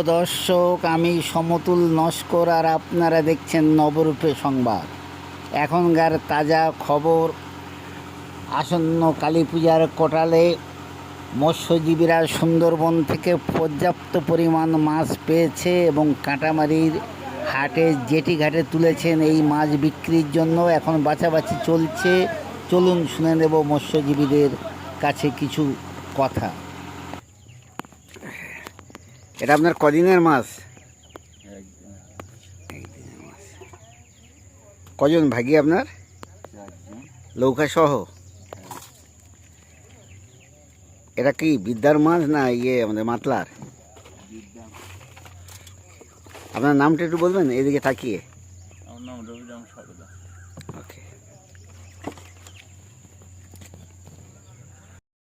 দর্শক, আমি সমতুল নস্কর আর আপনারা দেখছেন নবরূপে সংবাদ। এখনকার তাজা খবর, আসন্ন কালী পূজার কোটালে মৎস্যজীবীরা সুন্দরবন থেকে পর্যাপ্ত পরিমাণ মাছ পেয়েছে এবং কাঁটামারির হাটে জেটি ঘাটে তুলেছেন এই মাছ বিক্রির জন্য। এখন বাছাবাছি চলছে। চলুন শুনে নেব মৎস্যজীবীদের কাছে কিছু কথা। এটা আপনার কদিনের মাছ? একদিনের মাছ। কজন ভাগী আপনার? নৌকা সহ? এটা কি বিদ্যার মাছ না আমাদের মাতলার? আপনার নামটা একটু বলবেন এদিকে তাকিয়ে? আমার নাম রবিরাম সরকার।